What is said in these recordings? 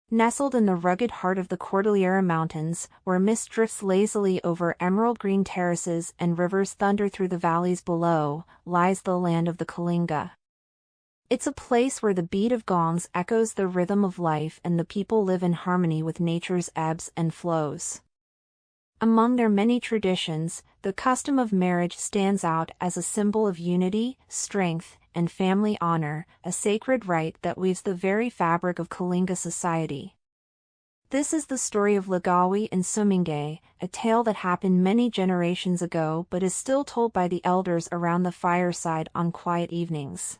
Nestled in the rugged heart of the Cordillera Mountains, where mist drifts lazily over emerald-green terraces and rivers thunder through the valleys below, lies the land of the Kalinga. It's a place where the beat of gongs echoes the rhythm of life and the people live in harmony with nature's ebbs and flows. Among their many traditions, the custom of marriage stands out as a symbol of unity, strength, and family honor, a sacred rite that weaves the very fabric of Kalinga society. This is the story of Lagawi and Sumingay, a tale that happened many generations ago but is still told by the elders around the fireside on quiet evenings.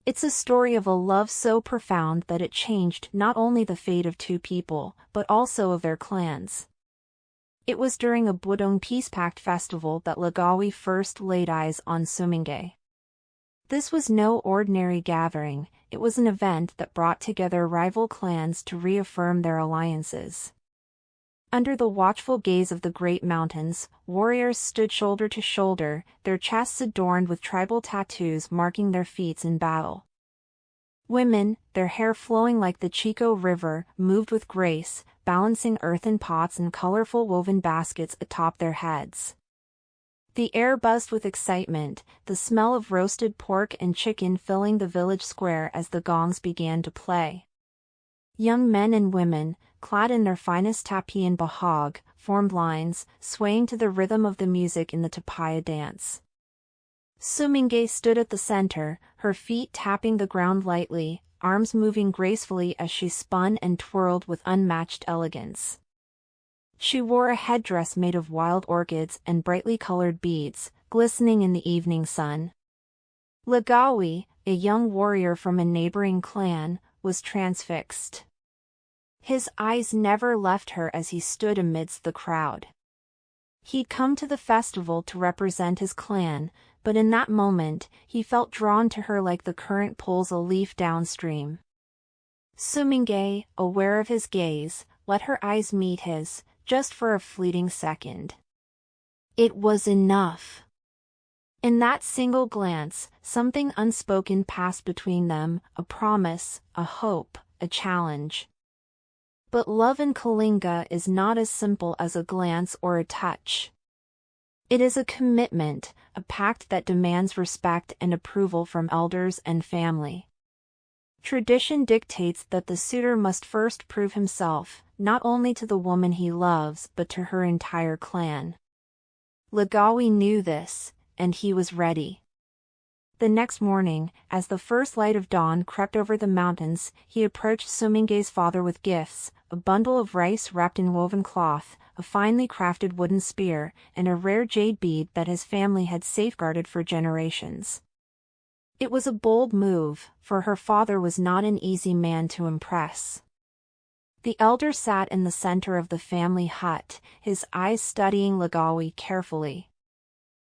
It's a story of a love so profound that it changed not only the fate of two people, but also of their clans. It was during a Budong Peace Pact festival that Lagawi first laid eyes on Sumingay. This was no ordinary gathering, it was an event that brought together rival clans to reaffirm their alliances. Under the watchful gaze of the great mountains, warriors stood shoulder to shoulder, their chests adorned with tribal tattoos marking their feats in battle. Women, their hair flowing like the Chico River, moved with grace, balancing earthen pots and colorful woven baskets atop their heads. The air buzzed with excitement, the smell of roasted pork and chicken filling the village square as the gongs began to play. Young men and women, clad in their finest tapi and bahag, formed lines, swaying to the rhythm of the music in the tapaya dance. Sumingay stood at the center, her feet tapping the ground lightly, arms moving gracefully as she spun and twirled with unmatched elegance. She wore a headdress made of wild orchids and brightly colored beads, glistening in the evening sun. Lagawi, a young warrior from a neighboring clan, was transfixed. His eyes never left her as he stood amidst the crowd. He'd come to the festival to represent his clan, but in that moment, he felt drawn to her like the current pulls a leaf downstream. Sumingay, aware of his gaze, let her eyes meet his, just for a fleeting second. It was enough. In that single glance, something unspoken passed between them, a promise, a hope, a challenge. But love in Kalinga is not as simple as a glance or a touch. It is a commitment, a pact that demands respect and approval from elders and family. Tradition dictates that the suitor must first prove himself, not only to the woman he loves but to her entire clan. Lagawi knew this, and he was ready. The next morning, as the first light of dawn crept over the mountains, he approached Sumingay's father with gifts, a bundle of rice wrapped in woven cloth, a finely crafted wooden spear, and a rare jade bead that his family had safeguarded for generations. It was a bold move, for her father was not an easy man to impress. The elder sat in the center of the family hut, his eyes studying Lagawi carefully.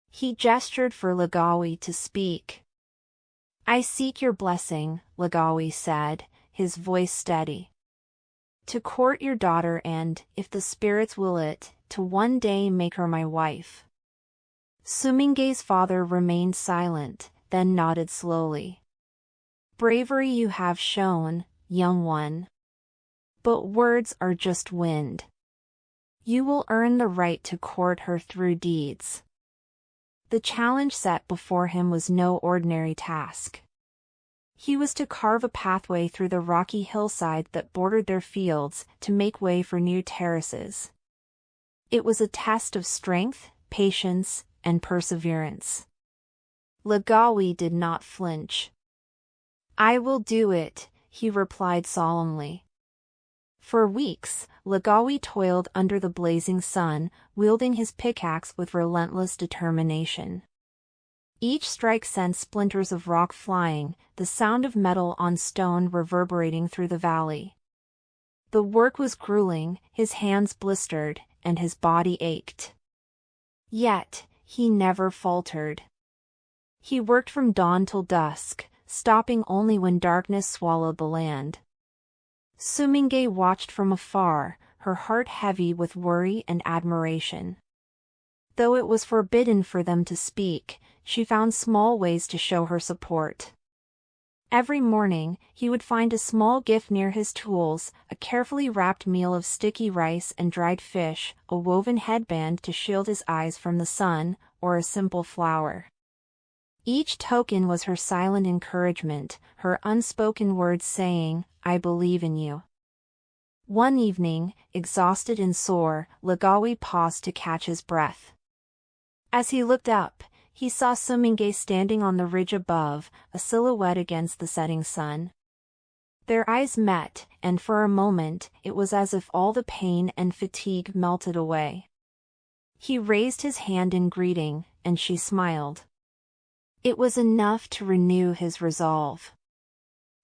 He gestured for Lagawi to speak. "I seek your blessing," Lagawi said, his voice steady. "To court your daughter and, if the spirits will it, to one day make her my wife." Sumingay's father remained silent, then nodded slowly. "Bravery you have shown, young one. But words are just wind. You will earn the right to court her through deeds." The challenge set before him was no ordinary task. He was to carve a pathway through the rocky hillside that bordered their fields, to make way for new terraces. It was a test of strength, patience, and perseverance. Lagawi did not flinch. "I will do it," he replied solemnly. For weeks, Lagawi toiled under the blazing sun, wielding his pickaxe with relentless determination. Each strike sent splinters of rock flying, the sound of metal on stone reverberating through the valley. The work was grueling, his hands blistered, and his body ached. Yet, he never faltered. He worked from dawn till dusk, stopping only when darkness swallowed the land. Sumingay watched from afar, her heart heavy with worry and admiration. Though it was forbidden for them to speak, she found small ways to show her support. Every morning, he would find a small gift near his tools, a carefully wrapped meal of sticky rice and dried fish, a woven headband to shield his eyes from the sun, or a simple flower. Each token was her silent encouragement, her unspoken words saying, "I believe in you." One evening, exhausted and sore, Lagawi paused to catch his breath. As he looked up, he saw Suminge standing on the ridge above, a silhouette against the setting sun. Their eyes met, and for a moment, it was as if all the pain and fatigue melted away. He raised his hand in greeting, and she smiled. It was enough to renew his resolve.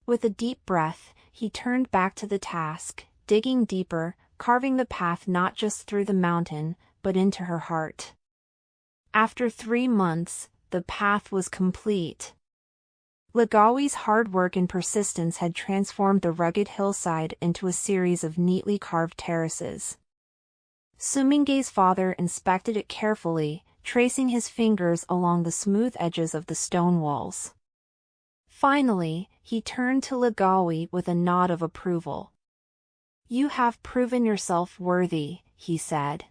With a deep breath, he turned back to the task, digging deeper, carving the path not just through the mountain, but into her heart. After 3 months, the path was complete. Lagawi's hard work and persistence had transformed the rugged hillside into a series of neatly carved terraces. Suminge's father inspected it carefully, tracing his fingers along the smooth edges of the stone walls. Finally, he turned to Lagawi with a nod of approval. "You have proven yourself worthy," he said.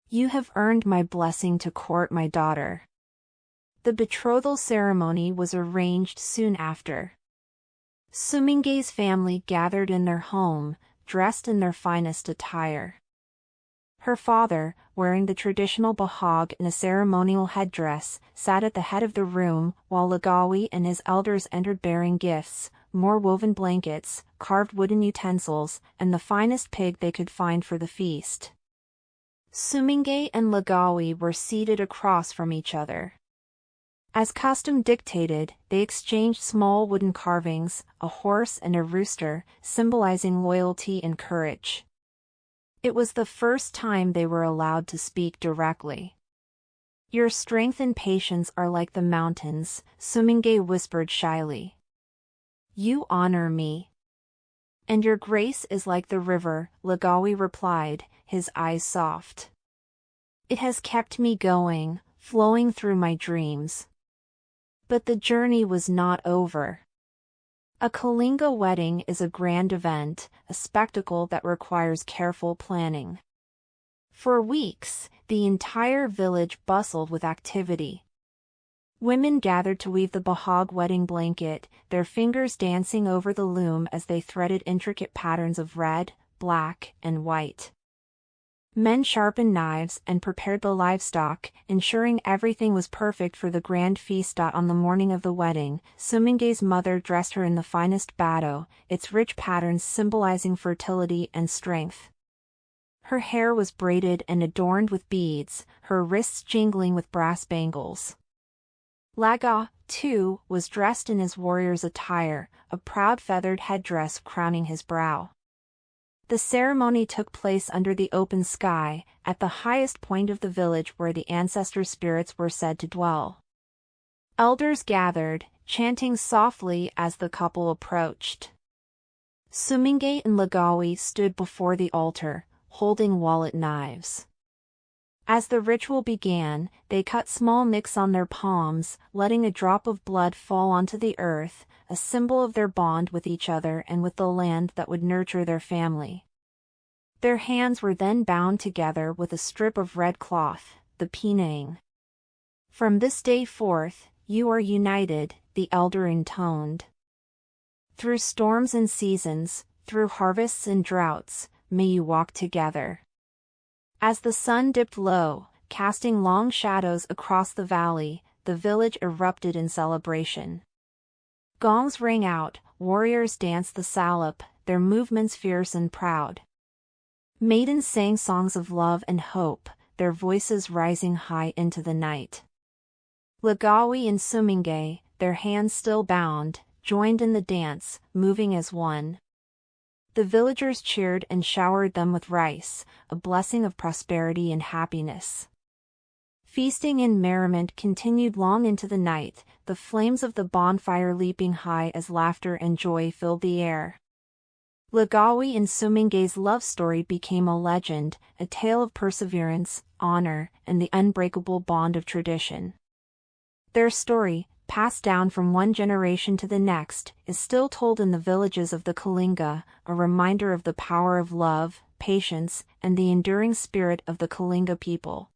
"You have earned my blessing to court my daughter." The betrothal ceremony was arranged soon after. Suminge's family gathered in their home, dressed in their finest attire. Her father, wearing the traditional bahag and a ceremonial headdress, sat at the head of the room, while Lagawi and his elders entered bearing gifts, more woven blankets, carved wooden utensils, and the finest pig they could find for the feast. Suminge and Lagawi were seated across from each other. As custom dictated, they exchanged small wooden carvings, a horse and a rooster, symbolizing loyalty and courage. It was the first time they were allowed to speak directly. "Your strength and patience are like the mountains," Suminge whispered shyly. "You honor me." "And your grace is like the river," Lagawi replied, his eyes soft. "It has kept me going, flowing through my dreams." But the journey was not over. A Kalinga wedding is a grand event, a spectacle that requires careful planning. For weeks, the entire village bustled with activity. Women gathered to weave the bahag wedding blanket, their fingers dancing over the loom as they threaded intricate patterns of red, black, and white. Men sharpened knives and prepared the livestock, ensuring everything was perfect for the grand feast. On the morning of the wedding, Suminge's mother dressed her in the finest bado, its rich patterns symbolizing fertility and strength. Her hair was braided and adorned with beads, her wrists jingling with brass bangles. Laga, too, was dressed in his warrior's attire, a proud feathered headdress crowning his brow. The ceremony took place under the open sky, at the highest point of the village where the ancestor spirits were said to dwell. Elders gathered, chanting softly as the couple approached. Suminge and Lagawi stood before the altar, holding wallet knives. As the ritual began, they cut small nicks on their palms, letting a drop of blood fall onto the earth, a symbol of their bond with each other and with the land that would nurture their family. Their hands were then bound together with a strip of red cloth, the pinang. "From this day forth, you are united," the elder intoned. "Through storms and seasons, through harvests and droughts, may you walk together." As the sun dipped low, casting long shadows across the valley, the village erupted in celebration. Gongs rang out, warriors danced the salop, their movements fierce and proud. Maidens sang songs of love and hope, their voices rising high into the night. Lagawi and Suminge, their hands still bound, joined in the dance, moving as one. The villagers cheered and showered them with rice, a blessing of prosperity and happiness. Feasting and merriment continued long into the night, the flames of the bonfire leaping high as laughter and joy filled the air. Lagawi and Suminge's love story became a legend, a tale of perseverance, honor, and the unbreakable bond of tradition. Their story, passed down from one generation to the next, is still told in the villages of the Kalinga, a reminder of the power of love, patience, and the enduring spirit of the Kalinga people.